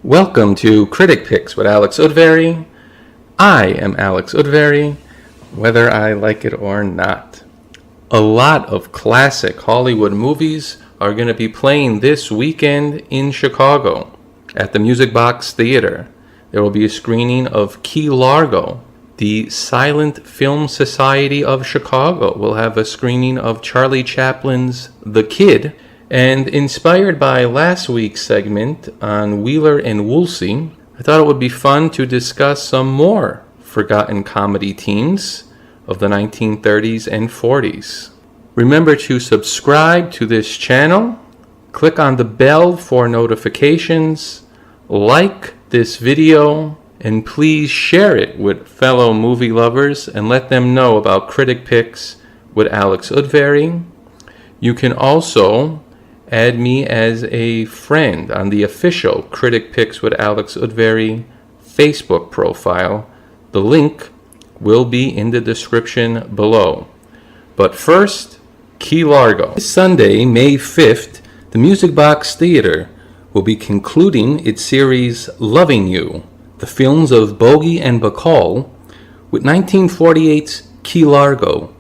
Welcome to Critic Picks with Alex Udvary. I am Alex Udvary, whether I like it or not. A lot of classic Hollywood movies are going to be playing this weekend in Chicago at the Music Box Theater. There will be a screening of Key Largo. The Silent Film Society of Chicago will have a screening of Charlie Chaplin's The Kid. And inspired by last week's segment on Wheeler and Woolsey, I thought it would be fun to discuss some more forgotten comedy teams of the 1930s and 40s. Remember to subscribe to this channel, click on the bell for notifications, like this video, and please share it with fellow movie lovers and let them know about Critic Picks with Alex Udvary. You can also add me as a friend on the official Critic Picks with Alex Udvary Facebook profile. The link will be in the description below. But first, Key Largo. This Sunday, May 5th, the Music Box Theater will be concluding its series Loving You, the films of Bogey and Bacall, with 1948's Key Largo,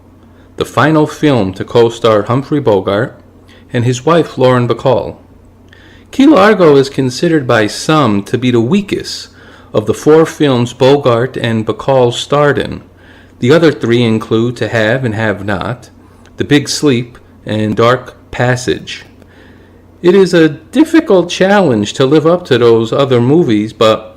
the final film to co-star Humphrey Bogart and his wife Lauren Bacall. Key Largo is considered by some to be the weakest of the four films Bogart and Bacall starred in. The other three include To Have and Have Not, The Big Sleep, and Dark Passage. It is a difficult challenge to live up to those other movies, but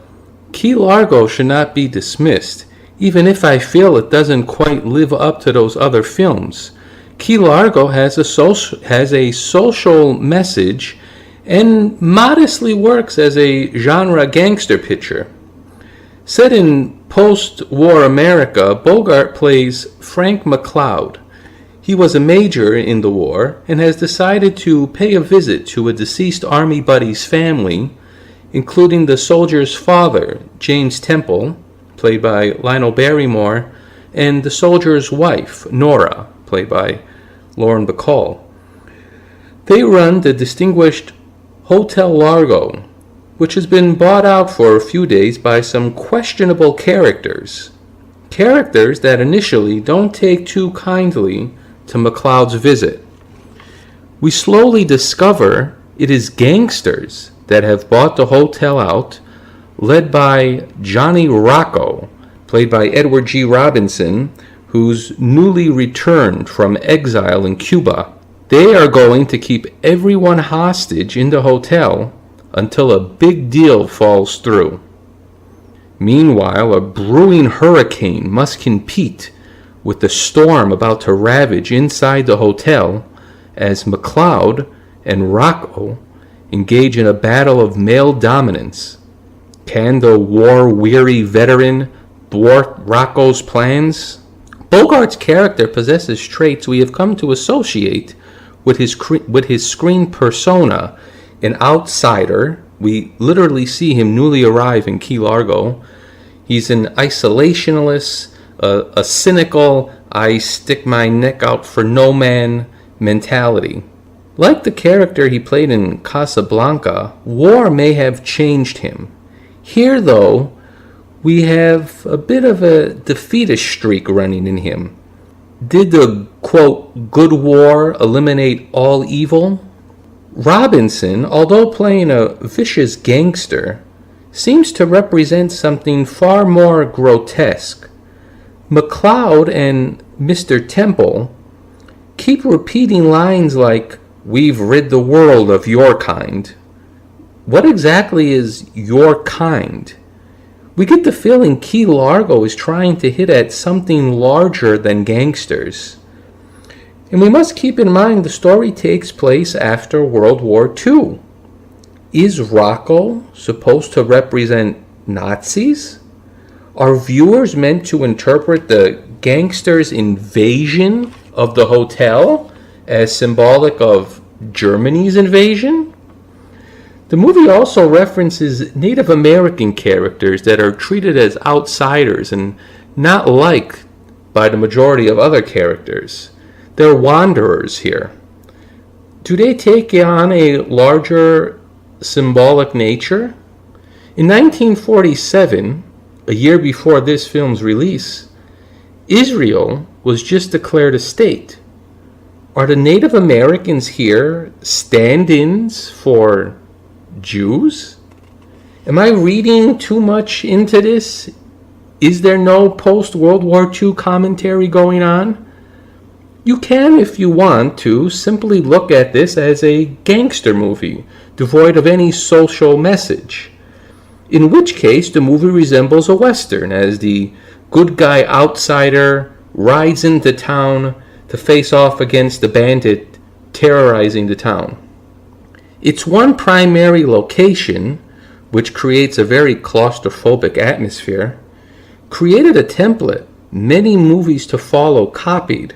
Key Largo should not be dismissed, even if I feel it doesn't quite live up to those other films. Key Largo has a social message and modestly works as a genre gangster picture. Set in post-war America, Bogart plays Frank McCloud. He was a major in the war and has decided to pay a visit to a deceased Army buddy's family, including the soldier's father, James Temple, played by Lionel Barrymore, and the soldier's wife, Nora, played by Lauren Bacall. They run the distinguished Hotel Largo, which has been bought out for a few days by some questionable characters. Characters that initially don't take too kindly to McCloud's visit. We slowly discover it is gangsters that have bought the hotel out, led by Johnny Rocco, played by Edward G. Robinson, who's newly returned from exile in Cuba. They are going to keep everyone hostage in the hotel until a big deal falls through. Meanwhile, a brewing hurricane must compete with the storm about to ravage inside the hotel as McCloud and Rocco engage in a battle of male dominance. Can the war-weary veteran thwart Rocco's plans? Bogart's character possesses traits we have come to associate with his screen persona. An outsider, we literally see him newly arrive in Key Largo. He's an isolationist, a cynical, I stick my neck out for no man mentality. Like the character he played in Casablanca, war may have changed him. Here, though, we have a bit of a defeatist streak running in him. Did the, quote, good war eliminate all evil? Robinson, although playing a vicious gangster, seems to represent something far more grotesque. McCloud and Mr. Temple keep repeating lines like, "We've rid the world of your kind." What exactly is your kind? We get the feeling Key Largo is trying to hit at something larger than gangsters. And we must keep in mind the story takes place after World War II. Is Rocco supposed to represent Nazis? Are viewers meant to interpret the gangsters' invasion of the hotel as symbolic of Germany's invasion? The movie also references Native American characters that are treated as outsiders and not liked by the majority of other characters. They're wanderers here. Do they take on a larger symbolic nature? In 1947, a year before this film's release, Israel was just declared a state. Are the Native Americans here stand-ins for Jews? Am I reading too much into this? Is there no post-World War II commentary going on? You can, if you want to, simply look at this as a gangster movie, devoid of any social message. In which case, the movie resembles a Western, as the good guy outsider rides into town to face off against the bandit terrorizing the town. Its one primary location, which creates a very claustrophobic atmosphere, created a template many movies to follow copied,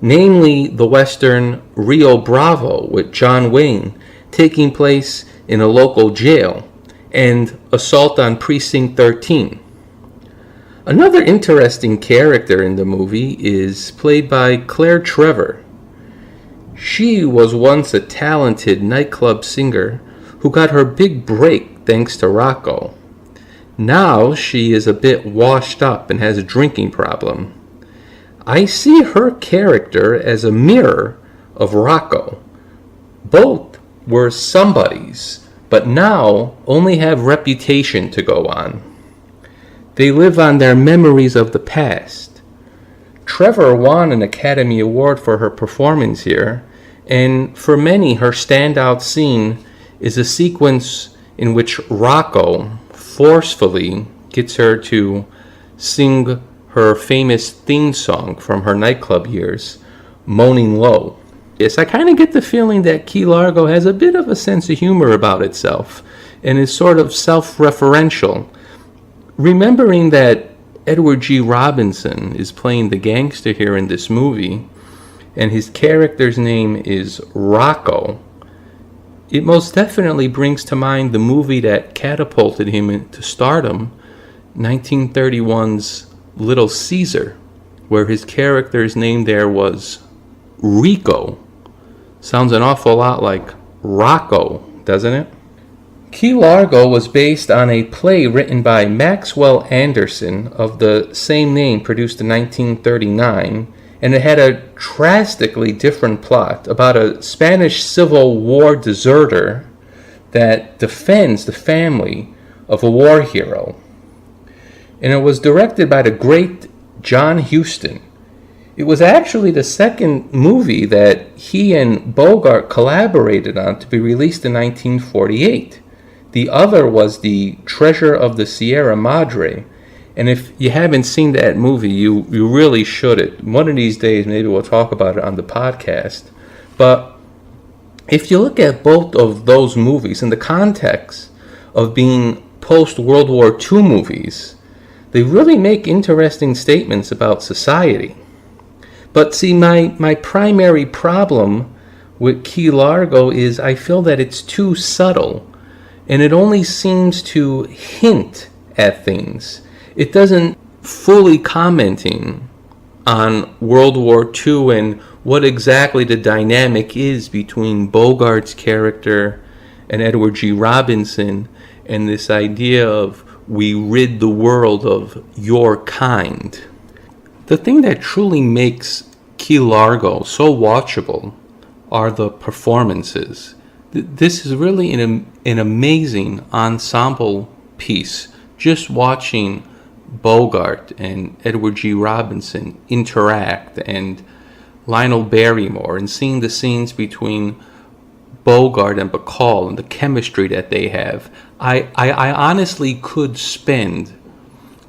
namely the Western Rio Bravo with John Wayne taking place in a local jail, and Assault on Precinct 13. Another interesting character in the movie is played by Claire Trevor. She was once a talented nightclub singer who got her big break thanks to Rocco. Now she is a bit washed up and has a drinking problem. I see her character as a mirror of Rocco. Both were somebodies, but now only have reputation to go on. They live on their memories of the past. Trevor won an Academy Award for her performance here, and for many her standout scene is a sequence in which Rocco forcefully gets her to sing her famous theme song from her nightclub years, Moaning Low. Yes, I kind of get the feeling that Key Largo has a bit of a sense of humor about itself and is sort of self-referential. Remembering that Edward G. Robinson is playing the gangster here in this movie, and his character's name is Rocco, it most definitely brings to mind the movie that catapulted him into stardom, 1931's Little Caesar, where his character's name there was Rico. Sounds an awful lot like Rocco, doesn't it? Key Largo was based on a play written by Maxwell Anderson of the same name, produced in 1939, and it had a drastically different plot about a Spanish Civil War deserter that defends the family of a war hero. And it was directed by the great John Huston. It was actually the second movie that he and Bogart collaborated on to be released in 1948. The other was The Treasure of the Sierra Madre. And if you haven't seen that movie, you really should it. One of these days, maybe we'll talk about it on the podcast. But if you look at both of those movies in the context of being post-World War II movies, they really make interesting statements about society. But see, my primary problem with Key Largo is I feel that it's too subtle, and it only seems to hint at things. It doesn't fully commenting on World War II and what exactly the dynamic is between Bogart's character and Edward G. Robinson, and this idea of we rid the world of your kind. The thing that truly makes Key Largo so watchable are the performances. This is really an amazing ensemble piece. Just watching Bogart and Edward G. Robinson interact, and Lionel Barrymore, and seeing the scenes between Bogart and Bacall and the chemistry that they have. I honestly could spend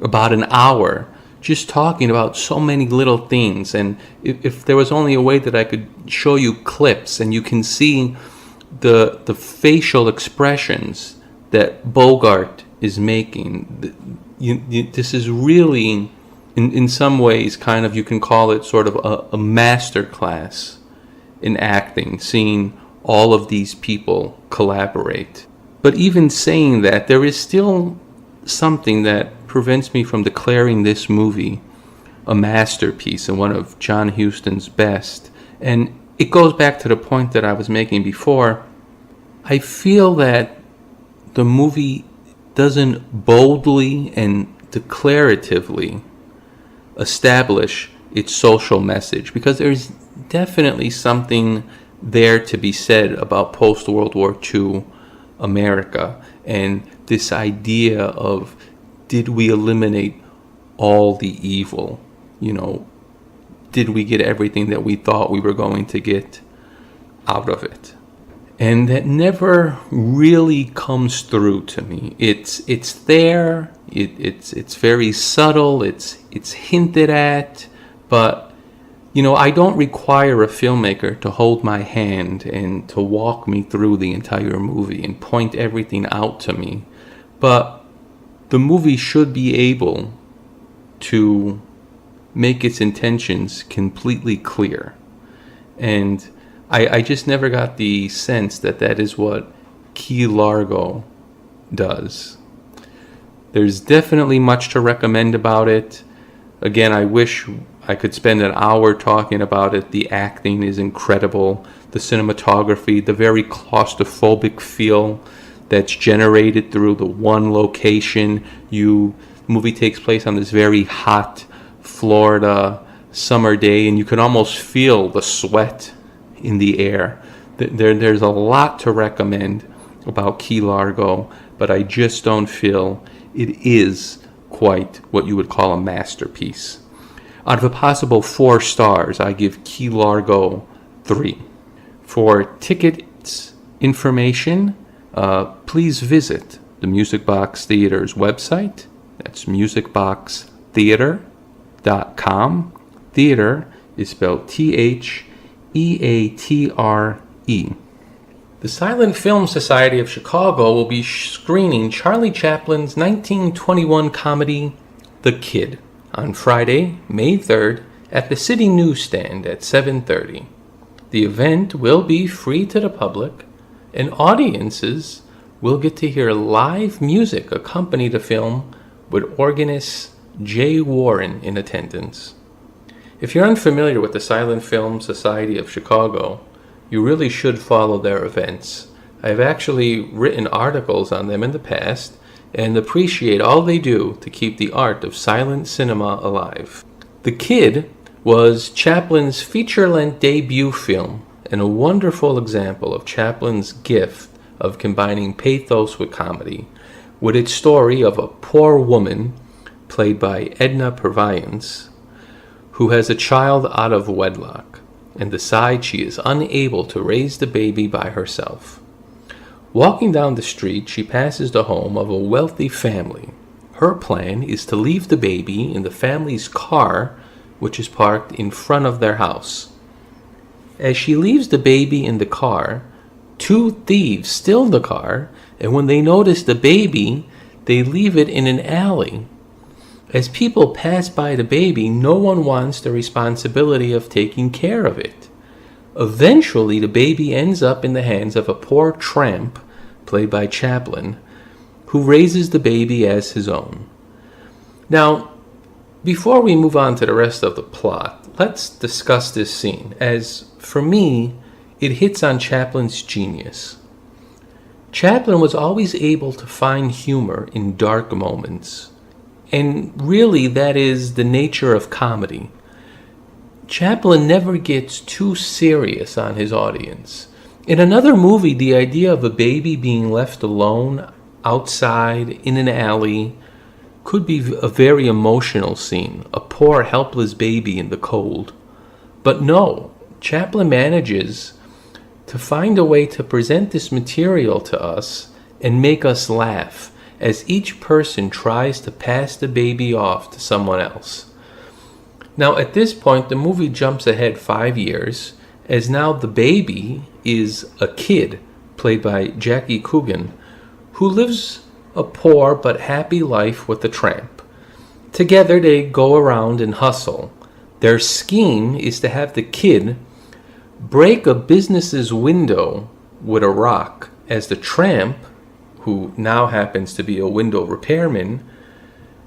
about an hour just talking about so many little things, and if there was only a way that I could show you clips and you can see the facial expressions that Bogart is making, this is really, in some ways, kind of, you can call it sort of a master class in acting, seeing all of these people collaborate. But even saying that, there is still something that prevents me from declaring this movie a masterpiece and one of John Huston's best. And it goes back to the point that I was making before. I feel that the movie doesn't boldly and declaratively establish its social message, because there's definitely something there to be said about post-World War II America and this idea of, did we eliminate all the evil? Did we get everything that we thought we were going to get out of it? And that never really comes through to me. It's there. It's very subtle. It's hinted at, but I don't require a filmmaker to hold my hand and to walk me through the entire movie and point everything out to me. But the movie should be able to make its intentions completely clear. And I just never got the sense that that is what Key Largo does. There's definitely much to recommend about it. Again, I wish I could spend an hour talking about it. The acting is incredible. The cinematography, the very claustrophobic feel that's generated through the one location. The movie takes place on this very hot Florida summer day, and you can almost feel the sweat in the air. There's a lot to recommend about Key Largo, but I just don't feel it is quite what you would call a masterpiece. Out of a possible 4 stars, I give Key Largo 3. For tickets information, please visit the Music Box Theater's website. That's musicboxtheater.com. Theater is spelled Theatre. The Silent Film Society of Chicago will be screening Charlie Chaplin's 1921 comedy, The Kid, on Friday, May 3rd, at the City Newsstand at 7:30. The event will be free to the public, and audiences will get to hear live music accompany the film with organist Jay Warren in attendance. If you're unfamiliar with the Silent Film Society of Chicago, you really should follow their events. I've actually written articles on them in the past and appreciate all they do to keep the art of silent cinema alive. The Kid was Chaplin's feature-length debut film and a wonderful example of Chaplin's gift of combining pathos with comedy, with its story of a poor woman, played by Edna Purviance, who has a child out of wedlock and decides she is unable to raise the baby by herself. Walking down the street, she passes the home of a wealthy family. Her plan is to leave the baby in the family's car, which is parked in front of their house. As she leaves the baby in the car, 2 thieves steal the car, and when they notice the baby, they leave it in an alley. As people pass by the baby, no one wants the responsibility of taking care of it. Eventually, the baby ends up in the hands of a poor tramp, played by Chaplin, who raises the baby as his own. Now, before we move on to the rest of the plot, let's discuss this scene, as, for me, it hits on Chaplin's genius. Chaplin was always able to find humor in dark moments. And really, that is the nature of comedy. Chaplin never gets too serious on his audience. In another movie, the idea of a baby being left alone outside in an alley could be a very emotional scene, a poor helpless baby in the cold. But no, Chaplin manages to find a way to present this material to us and make us laugh, as each person tries to pass the baby off to someone else. Now, at this point, the movie jumps ahead 5 years, as now the baby is a kid, played by Jackie Coogan, who lives a poor but happy life with the tramp. Together, they go around and hustle. Their scheme is to have the kid break a business's window with a rock, as the tramp, who now happens to be a window repairman,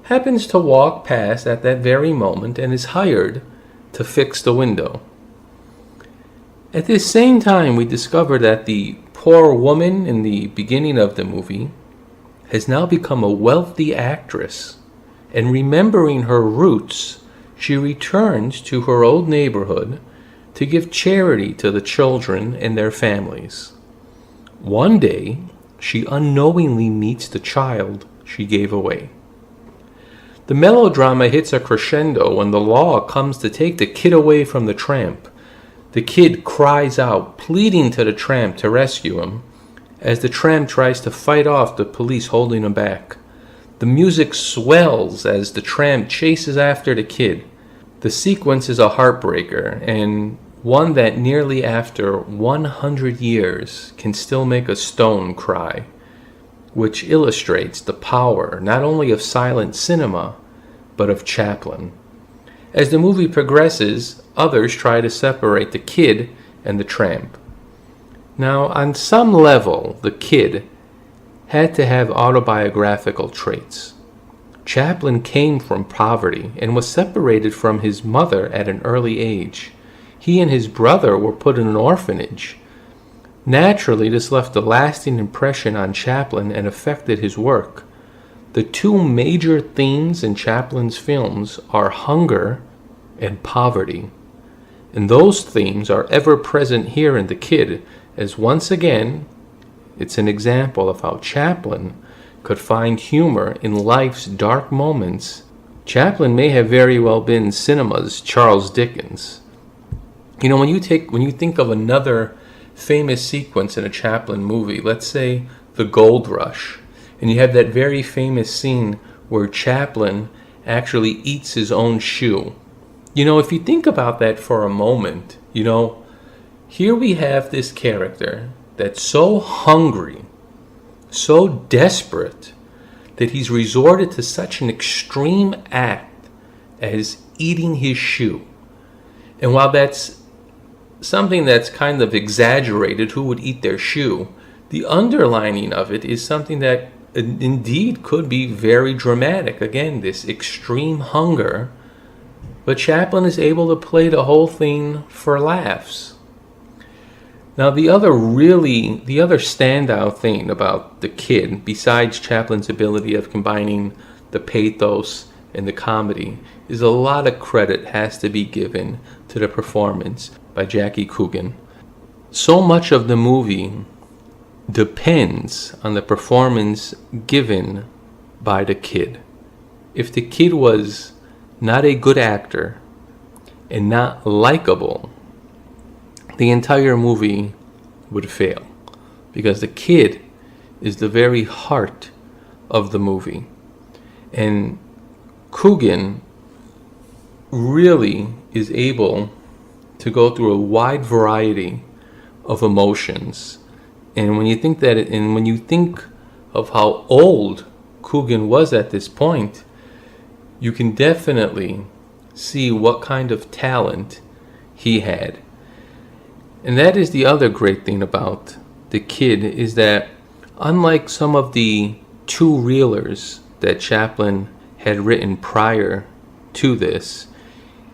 happens to walk past at that very moment and is hired to fix the window. At this same time, we discover that the poor woman in the beginning of the movie has now become a wealthy actress, and remembering her roots, she returns to her old neighborhood to give charity to the children and their families. One day, she unknowingly meets the child she gave away. The melodrama hits a crescendo when the law comes to take the kid away from the tramp. The kid cries out, pleading to the tramp to rescue him, as the tramp tries to fight off the police holding him back. The music swells as the tramp chases after the kid. The sequence is a heartbreaker, and one that nearly after 100 years can still make a stone cry, which illustrates the power not only of silent cinema, but of Chaplin. As the movie progresses, others try to separate the kid and the tramp. Now, on some level, the kid had to have autobiographical traits. Chaplin came from poverty and was separated from his mother at an early age. He and his brother were put in an orphanage. Naturally, this left a lasting impression on Chaplin and affected his work. The two major themes in Chaplin's films are hunger and poverty. And those themes are ever present here in The Kid, as once again, it's an example of how Chaplin could find humor in life's dark moments. Chaplin may have very well been cinema's Charles Dickens. You know, when you think of another famous sequence in a Chaplin movie, let's say The Gold Rush, and you have that very famous scene where Chaplin actually eats his own shoe. You know, if you think about that for a moment, you know, here we have this character that's so hungry, so desperate, that he's resorted to such an extreme act as eating his shoe. And while that's something that's kind of exaggerated, who would eat their shoe, the underlining of it is something that indeed could be very dramatic. Again, this extreme hunger, but Chaplin is able to play the whole thing for laughs. Now, the other standout thing about The Kid, besides Chaplin's ability of combining the pathos and the comedy, is a lot of credit has to be given to the performance by Jackie Coogan. So much of the movie depends on the performance given by the kid. If the kid was not a good actor and not likable, the entire movie would fail, because the kid is the very heart of the movie. And Coogan really is able to go through a wide variety of emotions. And when you think of how old Coogan was at this point, you can definitely see what kind of talent he had. And that is the other great thing about The Kid, is that unlike some of the two-reelers that Chaplin had written prior to this,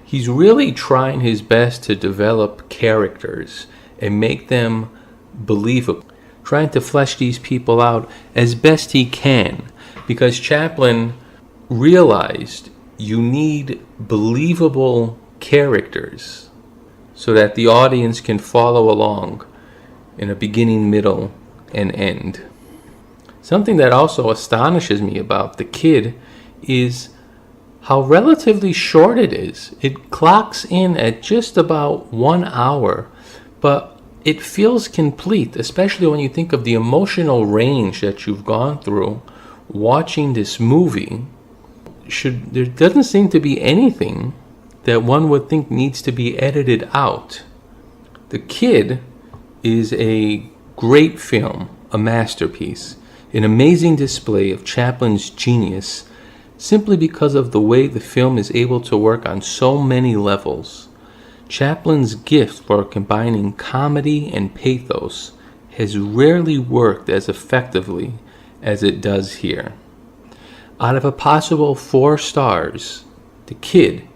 he's really trying his best to develop characters and make them believable, trying to flesh these people out as best he can, because Chaplin realized you need believable characters so that the audience can follow along in a beginning, middle, and end. Something that also astonishes me about The Kid is how relatively short it is. It clocks in at just about 1 hour, but it feels complete, especially when you think of the emotional range that you've gone through watching this movie. There doesn't seem to be anything that one would think needs to be edited out. The Kid is a great film, a masterpiece, an amazing display of Chaplin's genius, simply because of the way the film is able to work on so many levels. Chaplin's gift for combining comedy and pathos has rarely worked as effectively as it does here. Out of a possible 4 stars, The Kid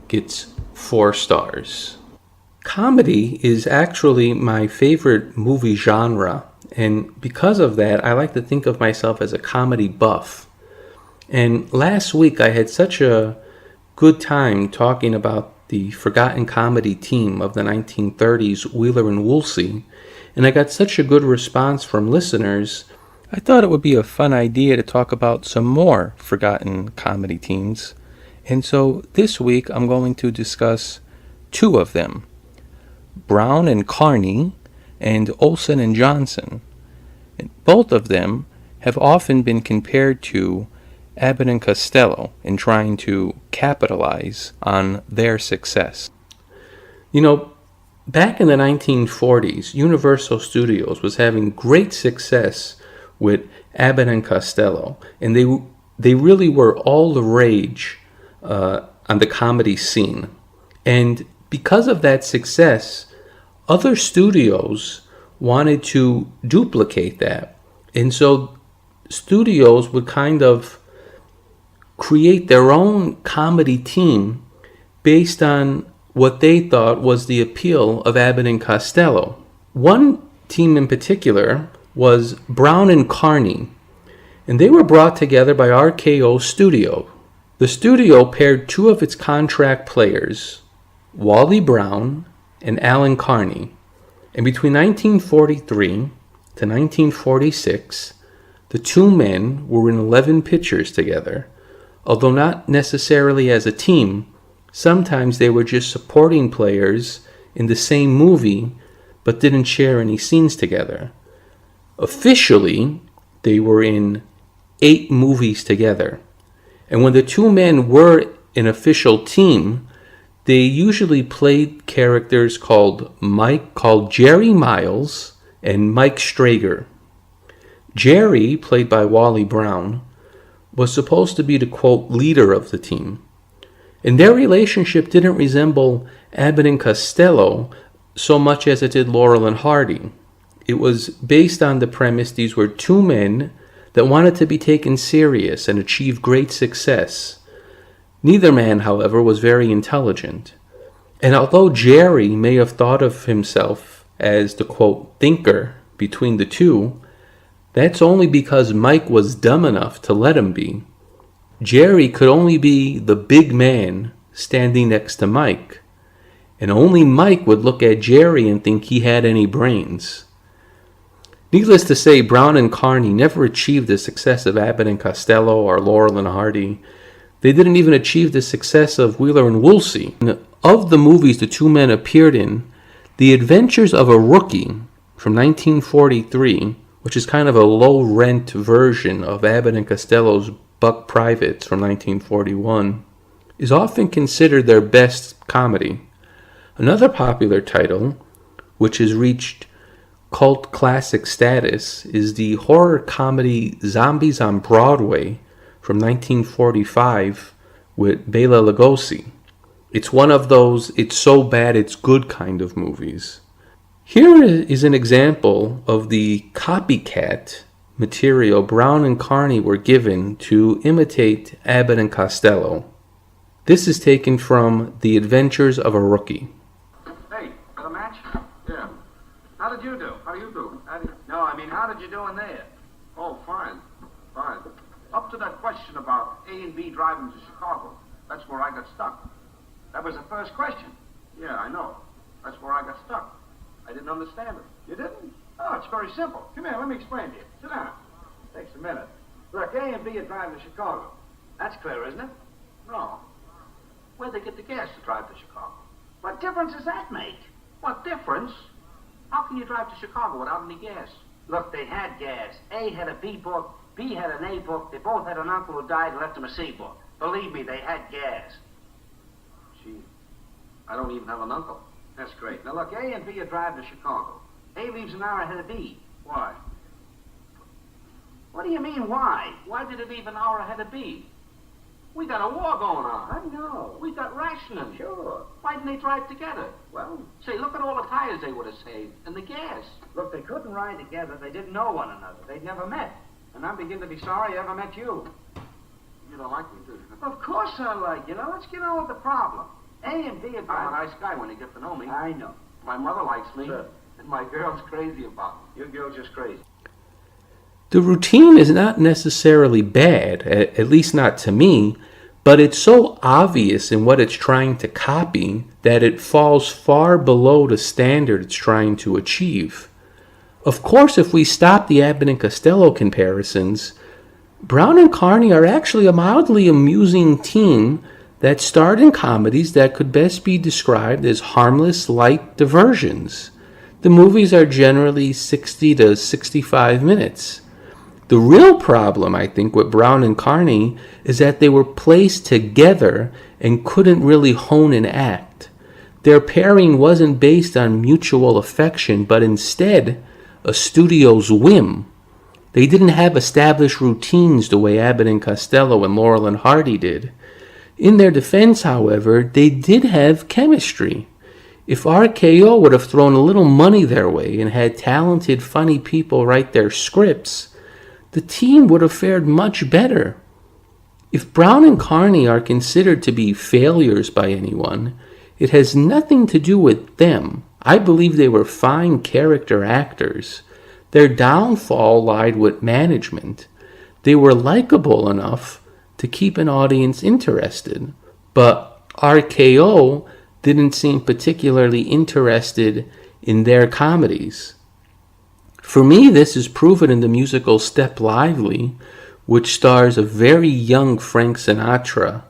gets 4 stars. Comedy is actually my favorite movie genre, And because of that, I like to think of myself as a comedy buff. And last week I had such a good time talking about the forgotten comedy team of the 1930s, Wheeler and Woolsey, and I got such a good response from listeners, I thought it would be a fun idea to talk about some more forgotten comedy teams. And so this week I'm going to discuss two of them, Brown and Carney and Olsen and Johnson. And both of them have often been compared to Abbott and Costello in trying to capitalize on their success. Back in the 1940s, Universal Studios was having great success with Abbott and Costello, and they really were all the rage on the comedy scene. And because of that success, other studios wanted to duplicate that. And so studios would kind of create their own comedy team based on what they thought was the appeal of Abbott and Costello. One team in particular was Brown and Carney, and they were brought together by RKO Studio. The studio paired two of its contract players, Wally Brown and Alan Carney, and between 1943 to 1946, the two men were in 11 pictures together. Although not necessarily as a team, sometimes they were just supporting players in the same movie but didn't share any scenes together. Officially, they were in 8 movies together. And when the two men were an official team, they usually played characters called Jerry Miles and Mike Strager. Jerry, played by Wally Brown, was supposed to be the, quote, leader of the team. And their relationship didn't resemble Abbott and Costello so much as it did Laurel and Hardy. It was based on the premise these were two men that wanted to be taken serious and achieve great success. Neither man, however, was very intelligent. And although Jerry may have thought of himself as the, quote, thinker between the two, that's only because Mike was dumb enough to let him be. Jerry could only be the big man standing next to Mike, and only Mike would look at Jerry and think he had any brains. Needless to say, Brown and Carney never achieved the success of Abbott and Costello or Laurel and Hardy. They didn't even achieve the success of Wheeler and Woolsey. Of the movies the two men appeared in, The Adventures of a Rookie from 1943, which is kind of a low-rent version of Abbott and Costello's Buck Privates from 1941, is often considered their best comedy. Another popular title, which has reached cult classic status, is the horror comedy Zombies on Broadway from 1945 with Bela Lugosi. It's one of those it's so bad it's good kind of movies. Here is an example of the copycat material Brown and Carney were given to imitate Abbott and Costello. This is taken from The Adventures of a Rookie. Hey, got a match? Yeah. How did you do? How do you do? How did you do in there? Oh, fine. Fine. Up to that question about A and B driving to Chicago. That's where I got stuck. That was the first question. Yeah, I know. That's where I got stuck. I didn't understand it. You didn't? Oh, it's very simple. Come here, let me explain to you. Sit down. Takes a minute. Look, A and B are driving to Chicago. That's clear, isn't it? No. Where'd they get the gas to drive to Chicago? What difference does that make? What difference? How can you drive to Chicago without any gas? Look, they had gas. A had a B book, B had an A book. They both had an uncle who died and left them a C book. Believe me, they had gas. Gee, I don't even have an uncle. That's great. Now look, A and B are driving to Chicago. A leaves an hour ahead of B. Why? What do you mean, why? Why did it leave an hour ahead of B? We got a war going on. I know. We got rationing. Sure. Why didn't they drive together? Well, say, look at all the tires they would have saved and the gas. Look, they couldn't ride together. They didn't know one another. They'd never met. And I'm beginning to be sorry I ever met you. You don't like me, do you? Of course I like you. Now, let's get on with the problem. A and B are driving. I'm a nice guy when you get to know me. I know. My mother likes me. Sure. My girl's crazy about me. Your girl's just crazy. The routine is not necessarily bad, at least not to me, but it's so obvious in what it's trying to copy that it falls far below the standard it's trying to achieve. Of course, if we stop the Abbott and Costello comparisons, Brown and Carney are actually a mildly amusing team that starred in comedies that could best be described as harmless, light diversions. The movies are generally 60 to 65 minutes. The real problem, I think, with Brown and Carney is that they were placed together and couldn't really hone an act. Their pairing wasn't based on mutual affection, but instead a studio's whim. They didn't have established routines the way Abbott and Costello and Laurel and Hardy did. In their defense, however, they did have chemistry. If RKO would have thrown a little money their way and had talented, funny people write their scripts, the team would have fared much better. If Brown and Carney are considered to be failures by anyone, it has nothing to do with them. I believe they were fine character actors. Their downfall lied with management. They were likable enough to keep an audience interested, but RKO didn't seem particularly interested in their comedies. For me, this is proven in the musical Step Lively, which stars a very young Frank Sinatra.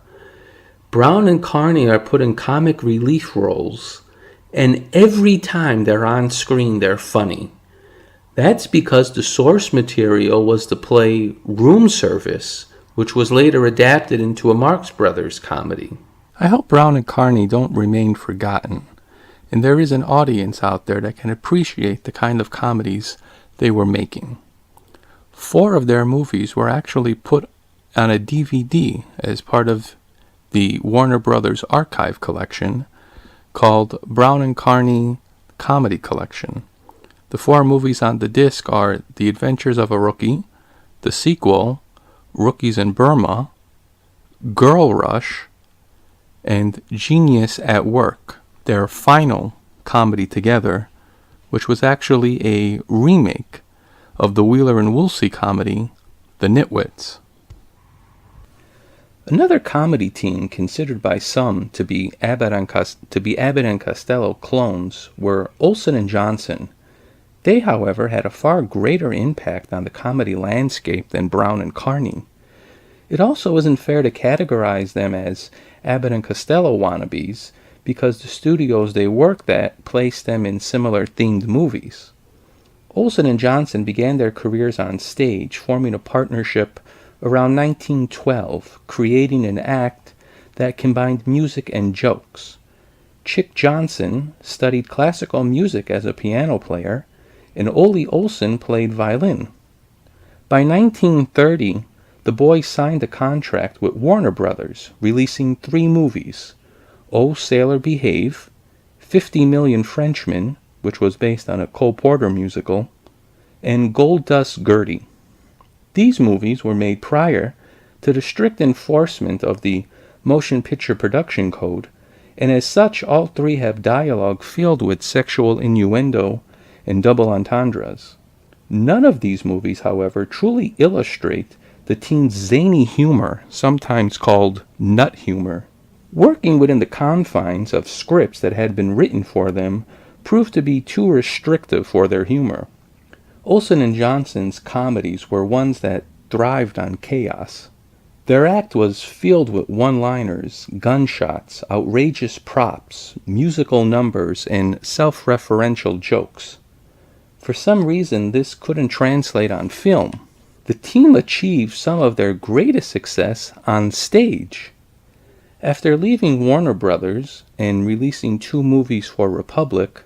Brown and Carney are put in comic relief roles, and every time they're on screen, they're funny. That's because the source material was the play Room Service, which was later adapted into a Marx Brothers comedy. I hope Brown and Carney don't remain forgotten, and there is an audience out there that can appreciate the kind of comedies they were making. 4 of their movies were actually put on a DVD as part of the Warner Brothers archive collection called Brown and Carney Comedy Collection. The 4 movies on the disc are The Adventures of a Rookie, the sequel, Rookies in Burma, Girl Rush, and Genius at Work, their final comedy together, which was actually a remake of the Wheeler and Woolsey comedy, The Nitwits. Another comedy team considered by some to be Abbott and Costello clones were Olsen and Johnson. They, however, had a far greater impact on the comedy landscape than Brown and Carney. It also isn't fair to categorize them as Abbott and Costello wannabes because the studios they worked at placed them in similar themed movies. Olsen and Johnson began their careers on stage, forming a partnership around 1912, creating an act that combined music and jokes. Chick Johnson studied classical music as a piano player, and Ole Olsen played violin. By 1930, the boys signed a contract with Warner Brothers, releasing 3 movies: Oh Sailor Behave, 50 Million Frenchmen, which was based on a Cole Porter musical, and Gold Dust Gertie. These movies were made prior to the strict enforcement of the Motion Picture Production Code, and as such, all 3 have dialogue filled with sexual innuendo and double entendres. None of these movies, however, truly illustrate the teen's zany humor, sometimes called nut humor. Working within the confines of scripts that had been written for them proved to be too restrictive for their humor. Olsen and Johnson's comedies were ones that thrived on chaos. Their act was filled with one-liners, gunshots, outrageous props, musical numbers, and self-referential jokes. For some reason, this couldn't translate on film. The team achieved some of their greatest success on stage. After leaving Warner Brothers and releasing 2 movies for Republic,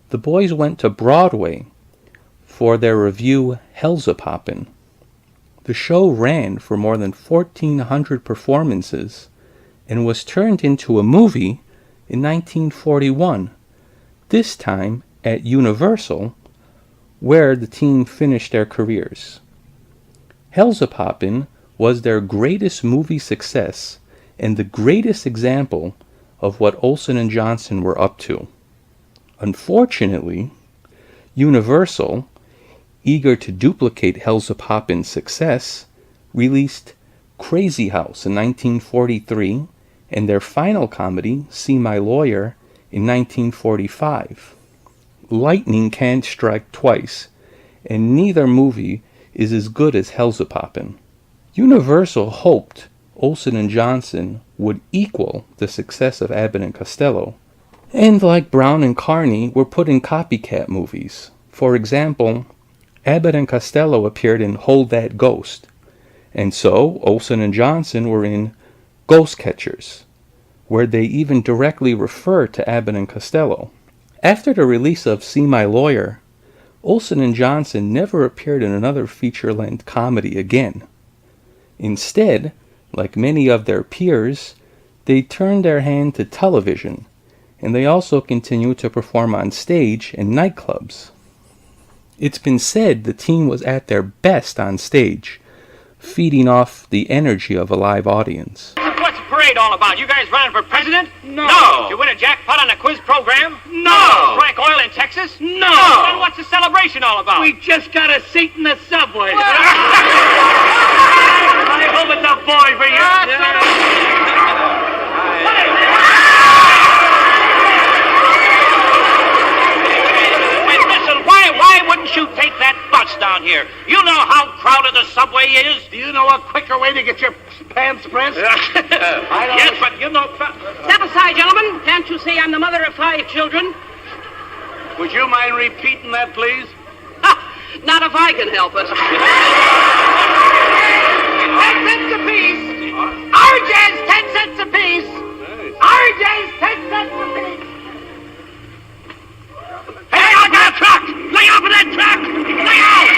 the boys went to Broadway for their revue Hellzapoppin'. The show ran for more than 1,400 performances and was turned into a movie in 1941, this time at Universal, where the team finished their careers. Hellzapoppin' was their greatest movie success and the greatest example of what Olsen and Johnson were up to. Unfortunately, Universal, eager to duplicate Hellzapoppin's success, released Crazy House in 1943 and their final comedy, See My Lawyer, in 1945. Lightning can't strike twice, and neither movie is as good as Hellzapoppin'. Universal hoped Olsen and Johnson would equal the success of Abbott and Costello, and like Brown and Carney were put in copycat movies. For example, Abbott and Costello appeared in Hold That Ghost, and so Olsen and Johnson were in Ghost Catchers, where they even directly refer to Abbott and Costello. After the release of See My Lawyer, Olsen and Johnson never appeared in another feature-length comedy again. Instead, like many of their peers, they turned their hand to television, and they also continued to perform on stage in nightclubs. It's been said the team was at their best on stage, feeding off the energy of a live audience. What's the parade all about? You guys running for president? No. Did you win a jackpot on a quiz program? No. Strike oil in Texas? No. Then what's the celebration all about? We just got a seat in the subway. I hope it's a boy for you. Wait, listen, why wouldn't you take that bus down here? You know how crowded the subway is. Do you know a quicker way to get your pants pressed? Yes, but you know... Step aside, gentlemen. Can't you see I'm the mother of 5 children? Would you mind repeating that, please? Not if I can help it. 10 cents apiece. RJ's 10 cents apiece. RJ's 10 cents apiece. Hey, look out, truck! Lay off of that truck! Lay out!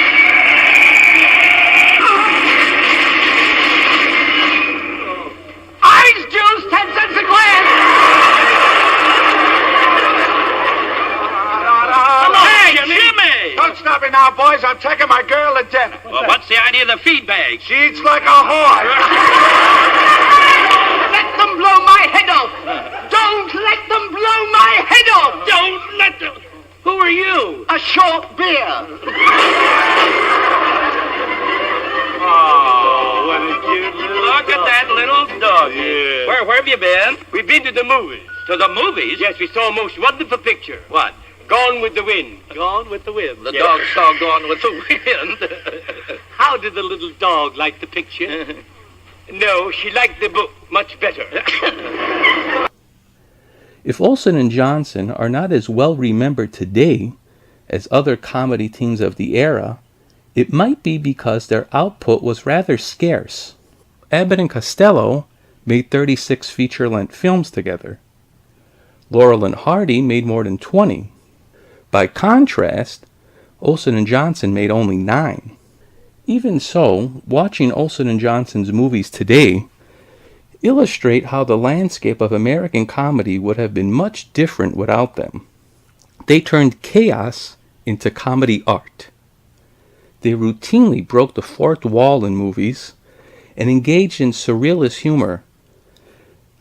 Orange juice, 10 cents a glass. Hey, Jimmy! Don't stop me now, boys. I'm taking my girl to dinner. Well, what's the idea of the feed bag? She eats like a whore. Let them blow my head off. Don't let them blow my head off. Don't let them... Who are you? A short beer. Oh, what a cute little... Look at that little dog. Yeah. Where have you been? We've been to the movies. To the movies? Yes, we saw a most wonderful picture. What? Gone with the Wind. Gone with the Wind. The dog saw Gone with the Wind. How did the little dog like the picture? No, she liked the book much better. If Olsen and Johnson are not as well remembered today as other comedy teams of the era, it might be because their output was rather scarce. Abbott and Costello made 36 feature-length films together. Laurel and Hardy made more than 20. By contrast, Olsen and Johnson made only 9. Even so, watching Olsen and Johnson's movies today illustrate how the landscape of American comedy would have been much different without them. They turned chaos into comedy art. They routinely broke the fourth wall in movies and engaged in surrealist humor.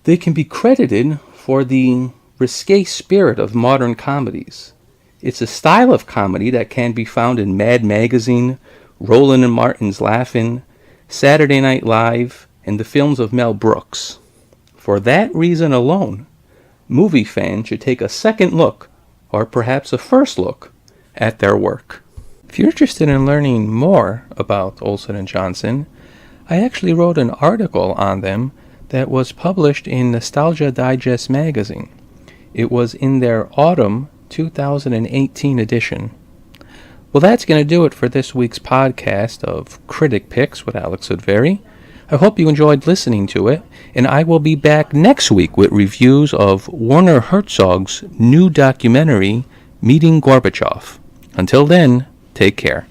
They can be credited for the risque spirit of modern comedies. It's a style of comedy that can be found in Mad Magazine, Roland and Martin's Laugh-In, Saturday Night Live, and the films of Mel Brooks. For that reason alone, movie fans should take a second look, or perhaps a first look, at their work. If you're interested in learning more about Olsen and Johnson, I actually wrote an article on them that was published in Nostalgia Digest magazine. It was in their autumn 2018 edition. Well, that's going to do it for this week's podcast of Critic Picks with Alex Udvary. I hope you enjoyed listening to it, and I will be back next week with reviews of Werner Herzog's new documentary, Meeting Gorbachev. Until then, take care.